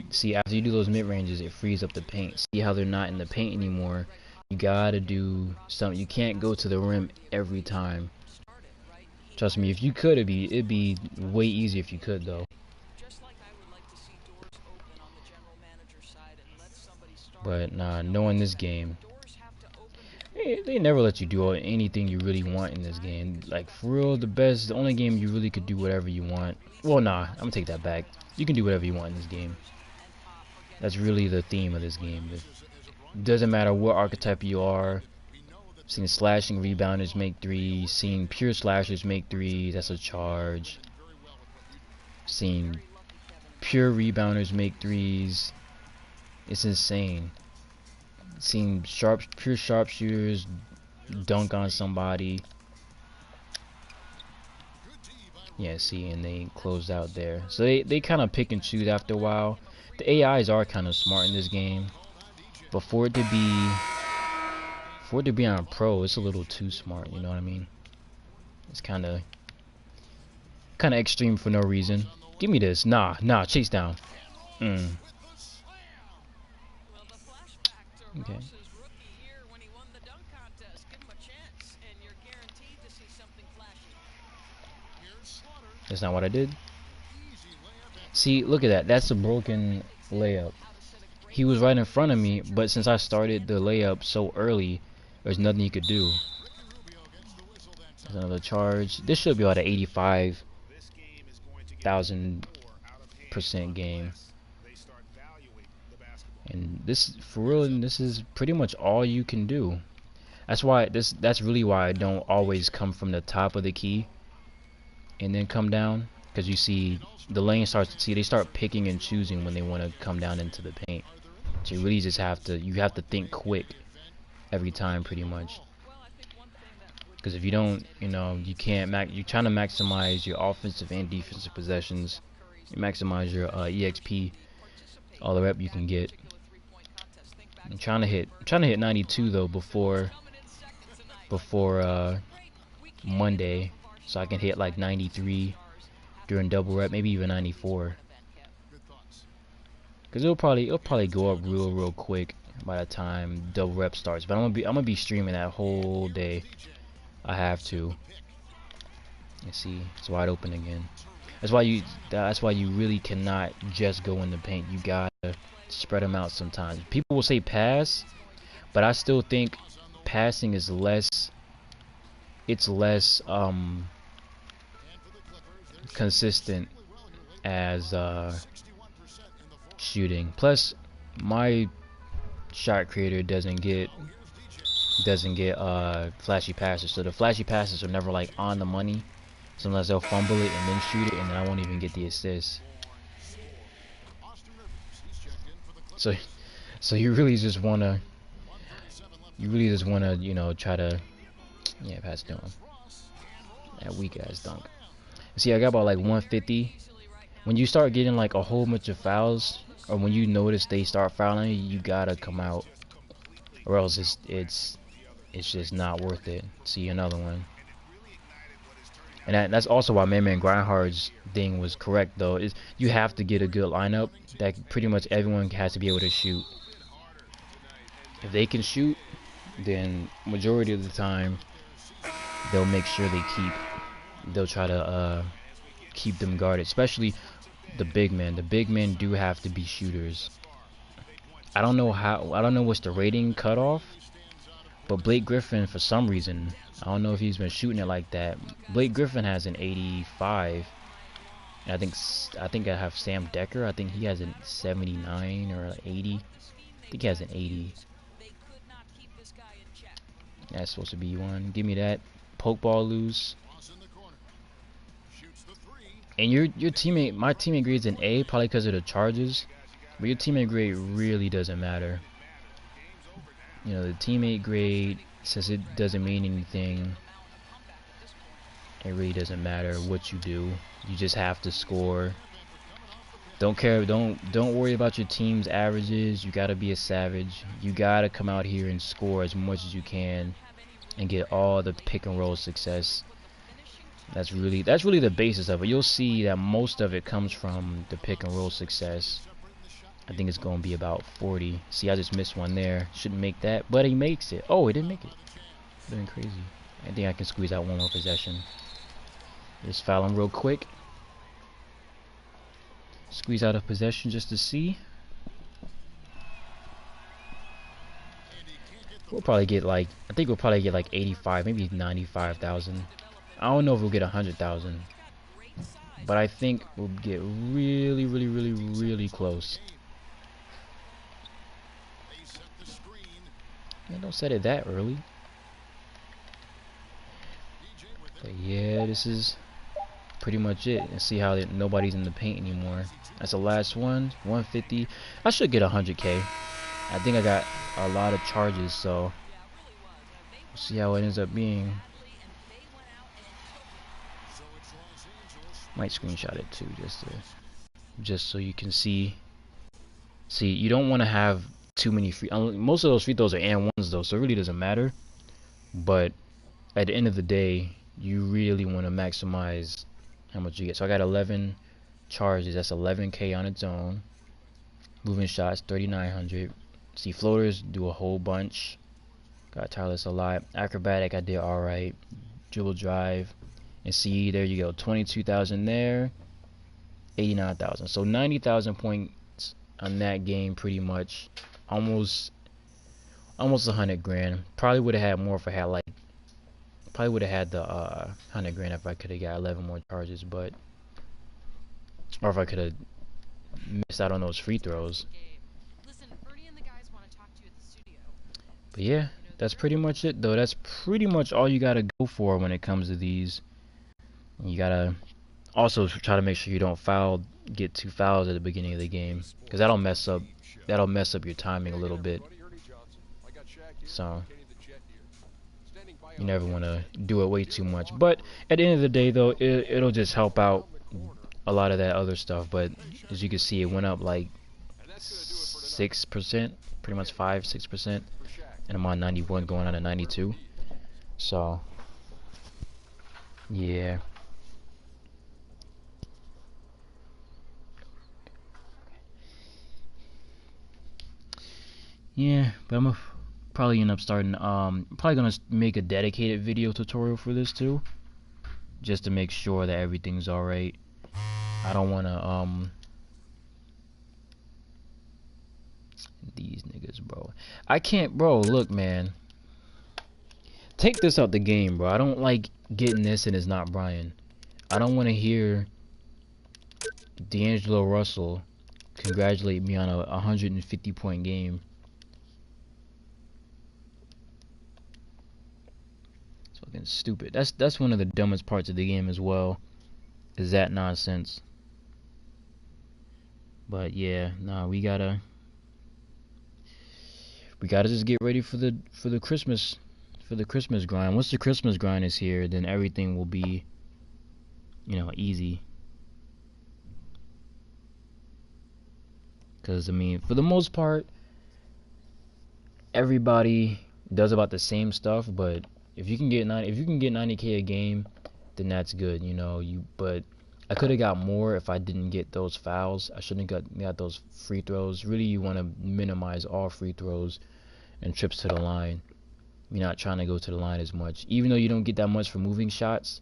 See, after you do those mid ranges, it frees up the paint. See how they're not in the paint anymore. You gotta do something. You can't go to the rim every time. Trust me, if you could, it'd be way easier if you could, though. But nah, knowing this game, they never let you do anything you really want in this game. Like, for real, the only game you really could do whatever you want. Well, nah, I'm gonna take that back. You can do whatever you want in this game. That's really the theme of this game. It doesn't matter what archetype you are. Seeing slashing rebounders make threes, seeing pure slashers make threes, that's a charge. Seeing pure rebounders make threes, it's insane. Seeing pure sharpshooters dunk on somebody. Yeah, see, and they closed out there. So they kind of pick and choose after a while. The AIs are kind of smart in this game, but for it to be on pro, it's a little too smart. You know what I mean? It's kind of extreme for no reason. Give me this. Nah, chase down. Okay. That's not what I did. See, look at that. That's a broken layup. He was right in front of me, but since I started the layup so early, there's nothing he could do. There's another charge. This should be about an 85,000% game. And this, for real, this is pretty much all you can do. That's really why I don't always come from the top of the key and then come down, because you see the lane they start picking and choosing when they want to come down into the paint. So you really just have to think quick every time, pretty much. Because if you don't, you know, you can't you're trying to maximize your offensive and defensive possessions. You maximize your EXP, all the rep you can get. I'm trying to hit 92 though before Monday. so I can hit like 93 during double rep, maybe even 94. Cause it'll probably go up real quick by the time double rep starts. But I'm gonna be streaming that whole day. I have to. Let's see, it's wide open again. That's why you really cannot just go in the paint. You gotta spread them out sometimes. People will say pass, but I still think passing is less. It's less consistent as shooting. Plus, my shot creator doesn't get flashy passes, so the flashy passes are never like on the money. Sometimes they'll fumble it and then shoot it, and then I won't even get the assist. So you really just wanna you know try to pass it to him. That weak ass dunk. See, I got about like 150. When you start getting like a whole bunch of fouls, or when you notice they start fouling, you gotta come out, or else it's just not worth it. See another one. And that's also why Man Grindhard's thing was correct though. Is you have to get a good lineup that pretty much everyone has to be able to shoot. If they can shoot, then majority of the time they'll make sure they'll try to keep them guarded, especially the big men. The big men do have to be shooters. I don't know what's the rating cutoff, but Blake Griffin, for some reason, I don't know if he's been shooting it like that. Blake Griffin has an 85. And I think I have Sam Decker. I think he has a 79 or 80. I think he has an 80. That's supposed to be one. Give me that. Poke ball loose. And your teammate, my teammate grade's an A, probably because of the charges. But your teammate grade really doesn't matter. You know, the teammate grade, since it doesn't mean anything, it really doesn't matter what you do. You just have to score. Don't worry about your team's averages. You gotta be a savage. You gotta come out here and score as much as you can and get all the pick and roll success. That's really the basis of it. You'll see that most of it comes from the pick and roll success. I think it's gonna be about 40. See, I just missed one there. Shouldn't make that, but he makes it. Oh, he didn't make it. Doing crazy. I think I can squeeze out one more possession. Just foul him real quick. Squeeze out a possession just to see. We'll probably get like, I think we'll probably get like 85, maybe 95,000. I don't know if we'll get 100,000, but I think we'll get really close. Man, don't set it that early. But yeah, this is pretty much it. And see how nobody's in the paint anymore. That's the last one. 150. I should get 100k. I think I got a lot of charges, so we'll see how it ends up being. Might screenshot it too, just so you can see. See, you don't want to have too many free. Most of those free throws are and ones though, so it really doesn't matter. But at the end of the day, you really want to maximize how much you get. So I got 11 charges. That's 11k on its own. Moving shots 3,900. See, floaters do a whole bunch. Got tireless a lot. Acrobatic I did all right. Dribble drive. And see, there you go, 22,000 there, 89,000. So 90,000 points on that game, pretty much, almost 100 grand. Probably would have had more if I had like, probably would have had the 100 grand if I could have got 11 more charges, but, or if I could have missed out on those free throws. But yeah, that's pretty much it though. That's pretty much all you gotta go for when it comes to these. You gotta also try to make sure you don't get 2 fouls at the beginning of the game, because that'll mess up your timing a little bit. So you never want to do it way too much. But at the end of the day, though, it'll just help out a lot of that other stuff. But as you can see, it went up like 6%, pretty much 5-6%, and I'm on 91 going on to 92. So Yeah. Yeah, but I'm probably end up starting. Probably gonna make a dedicated video tutorial for this too, just to make sure that everything's all right. I don't wanna these niggas, bro. I can't, bro. Look, man. Take this out the game, bro. I don't like getting this and it's not Brian. I don't want to hear D'Angelo Russell congratulate me on a 150-point game. It's fucking stupid. That's one of the dumbest parts of the game as well. Is that nonsense? But yeah, nah, we gotta just get ready for the Christmas grind. Once the Christmas grind is here, then everything will be, easy. Cause I mean, for the most part, everybody does about the same stuff. But if you can get 90k a game, then that's good. But I could have got more if I didn't get those fouls. I shouldn't have got those free throws. Really, you want to minimize all free throws and trips to the line. You're not trying to go to the line as much. Even though you don't get that much for moving shots,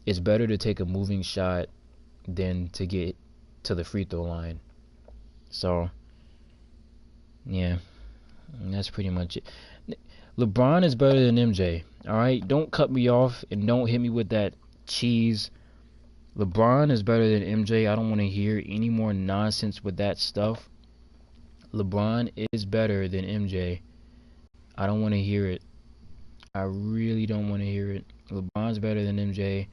it's better to take a moving shot than to get to the free throw line. So, yeah, that's pretty much it. LeBron is better than MJ. Alright? Don't cut me off and don't hit me with that cheese. LeBron is better than MJ. I don't want to hear any more nonsense with that stuff. LeBron is better than MJ. I don't want to hear it. I really don't want to hear it. LeBron's better than MJ,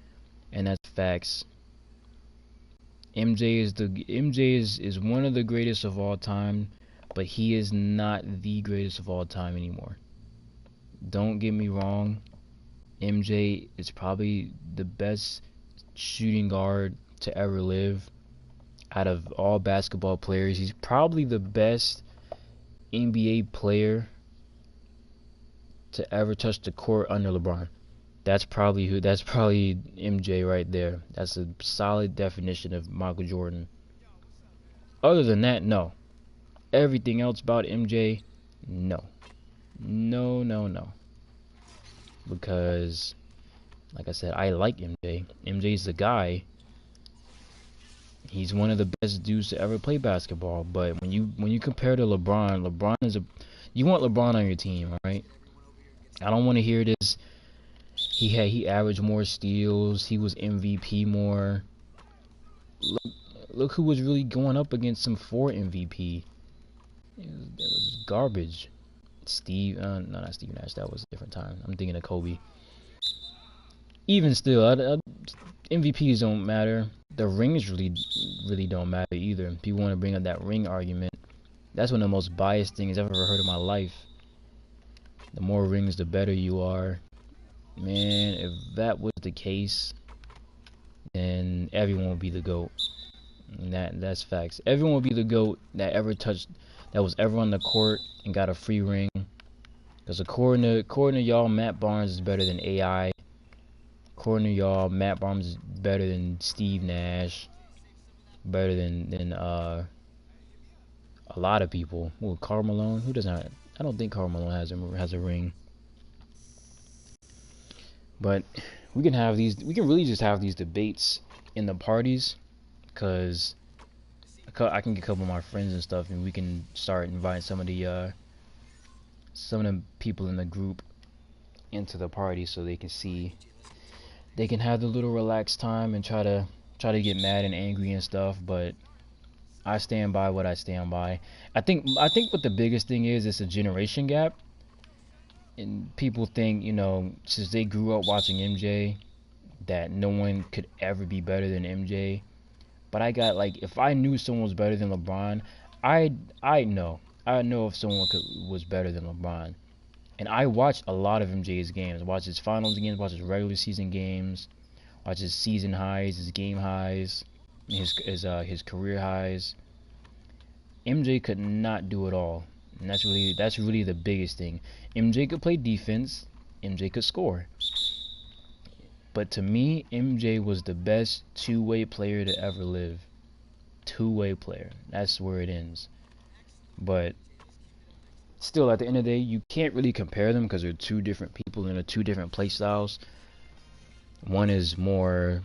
and that's facts. MJ is one of the greatest of all time, but he is not the greatest of all time anymore. Don't get me wrong. MJ is probably the best shooting guard to ever live. Out of all basketball players, he's probably the best NBA player to ever touch the court under LeBron. That's probably MJ right there. That's a solid definition of Michael Jordan. Other than that, no. Everything else about MJ, no. No. Because, like I said, I like MJ. MJ's the guy. He's one of the best dudes to ever play basketball. But when you compare to LeBron you want LeBron on your team, alright? I don't want to hear this. He averaged more steals. He was MVP more. Look who was really going up against him for MVP. It was garbage. No, not Steve Nash. That was a different time. I'm thinking of Kobe. Even still, MVPs don't matter. The rings really don't matter either. People want to bring up that ring argument. That's one of the most biased things I've ever heard in my life. The more rings, the better you are. Man, if that was the case, then everyone would be the GOAT. And that's facts. Everyone would be the GOAT that was ever on the court and got a free ring. Because according to y'all, Matt Barnes is better than AI. According to y'all, Matt Barnes is better than Steve Nash. Better than a lot of people. Well, Karl Malone, who doesn't? I don't think Karl Malone has a ring. But we can really just have these debates in the parties, because I can get a couple of my friends and stuff, and we can start inviting some of the people in the group into the party, so they can have the little relaxed time and try to get mad and angry and stuff. But I stand by what I stand by. I think what the biggest thing is, it's a generation gap. And people think, since they grew up watching MJ, that no one could ever be better than MJ. But if I knew someone was better than LeBron, I know if someone was better than LeBron. And I watched a lot of MJ's games. I watched his finals games, watched his regular season games, watched his season highs, his game highs, his career highs. MJ could not do it all. And that's really the biggest thing. MJ could play defense. MJ could score. But to me, MJ was the best two-way player to ever live. Two-way player. That's where it ends. But still, at the end of the day, you can't really compare them because they're two different people and they're two different play styles. One is more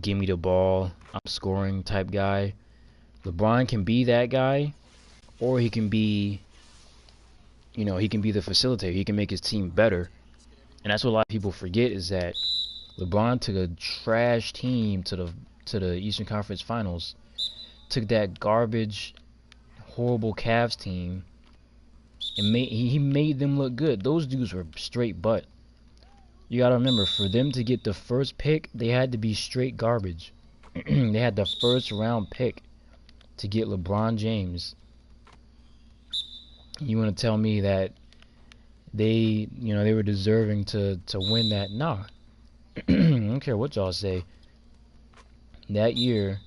give me the ball, I'm scoring type guy. LeBron can be that guy, or he can be, he can be the facilitator. He can make his team better. And that's what a lot of people forget is that LeBron took a trash team to the Eastern Conference Finals, took that garbage, horrible Cavs team, and he made them look good. Those dudes were straight butt. You gotta remember, for them to get the first pick, they had to be straight garbage. They had the first round pick to get LeBron James. You want to tell me that they were deserving to win that? Nah. I don't care what y'all say. That year,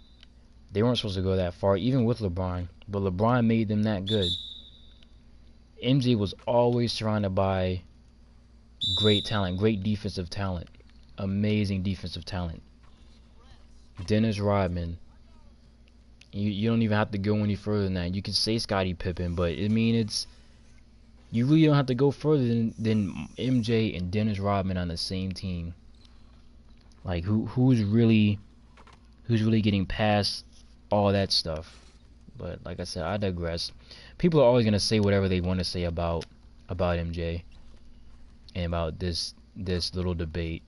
they weren't supposed to go that far, even with LeBron. But LeBron made them that good. MJ was always surrounded by great talent, great defensive talent, amazing defensive talent. Dennis Rodman. You don't even have to go any further than that. You can say Scottie Pippen, but I mean you really don't have to go further than MJ and Dennis Rodman on the same team. Like who's really getting past all that stuff? But like I said, I digress. People are always gonna say whatever they want to say about MJ and about this little debate.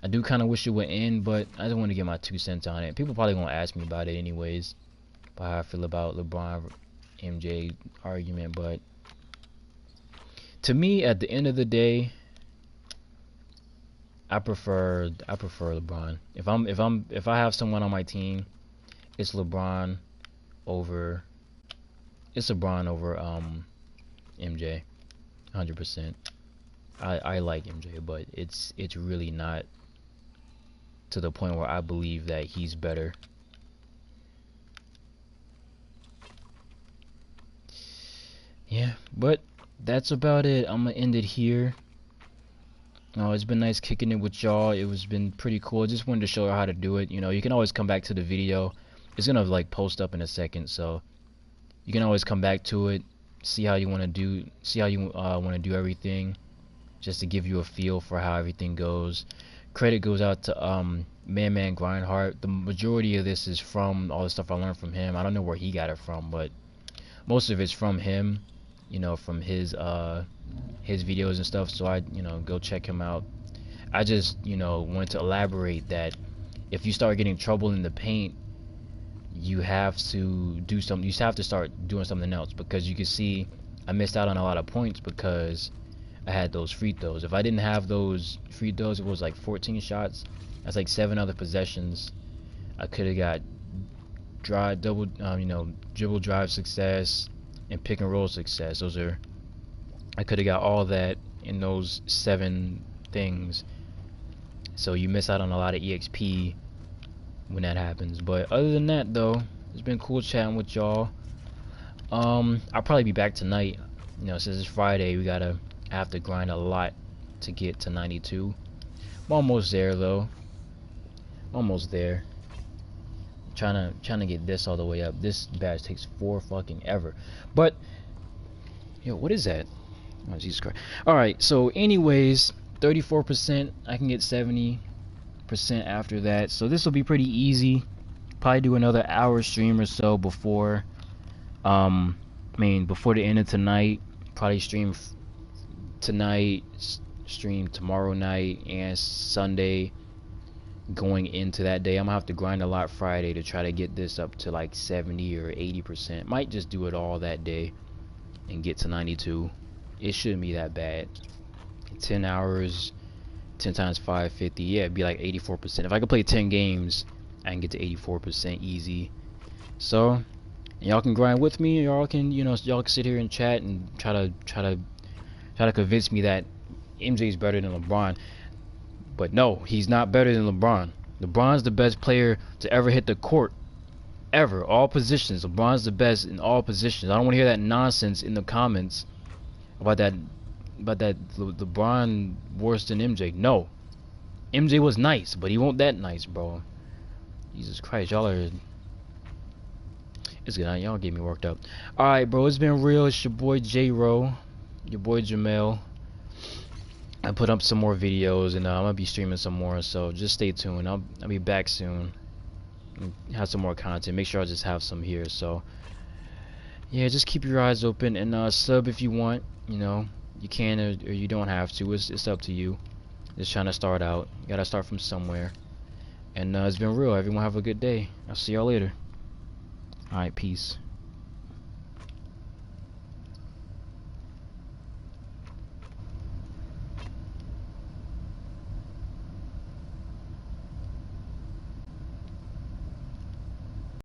I do kind of wish it would end, but I just want to get my 2 cents on it. People probably gonna ask me about it anyways, about how I feel about LeBron MJ argument. But to me, at the end of the day, I prefer LeBron. If I have someone on my team, it's LeBron over MJ, 100%. I like MJ, but it's really not to the point where I believe that he's better. Yeah, but that's about it. I'm gonna end it here. It's been nice kicking it with y'all. It's been pretty cool. Just wanted to show you how to do it. You can always come back to the video. It's gonna like post up in a second, so you can always come back to it, see how you want to do everything, just to give you a feel for how everything goes. Credit goes out to Man Grindheart. The majority of this is from all the stuff I learned from him. I don't know where he got it from, but most of it's from him, from his videos and stuff. So I go check him out. I just wanted to elaborate that if you start getting trouble in the paint, you have to do something. You have to start doing something else, because you can see I missed out on a lot of points because I had those free throws. If I didn't have those free throws, it was like 14 shots. That's like 7 other possessions. I could have got dribble drive success and pick and roll success. I could have got all that in those 7 things. So you miss out on a lot of EXP when that happens. But other than that, though, it's been cool chatting with y'all. I'll probably be back tonight. Since it's Friday, I have to grind a lot to get to 92. I'm almost there, though. Almost there. Trying to get this all the way up. This badge takes 4 fucking ever. But what is that? Oh, Jesus Christ. Alright, so anyways, 34%. I can get 70% after that. So this will be pretty easy. Probably do another hour stream or so before before the end of tonight. Probably stream tonight, stream tomorrow night, and Sunday going into that day. I'm gonna have to grind a lot Friday to try to get this up to like 70 or 80%. Might just do it all that day and get to 92. It shouldn't be that bad. 10 hours, 10 times 550. Yeah, it'd be like 84%. If I could play 10 games, I can get to 84% easy. So y'all can grind with me. Y'all can y'all can sit here and chat and try to convince me that MJ's better than LeBron. But no, he's not better than LeBron. LeBron's the best player to ever hit the court. Ever. All positions. LeBron's the best in all positions. I don't want to hear that nonsense in the comments about that LeBron worse than MJ. No. MJ was nice, but he won't that nice, bro. Jesus Christ, y'all are. It's good. Y'all get me worked up. All right, bro. It's been real. It's your boy J Ro, your boy Jamel. I put up some more videos, and I'm gonna be streaming some more. So just stay tuned. I'll be back soon. Have some more content. Make sure I just have some here. So yeah, just keep your eyes open and sub if you want. You know, you can or you don't have to. It's up to you. Just trying to start out. You gotta start from somewhere. And it's been real. Everyone have a good day. I'll see y'all later. Alright, peace.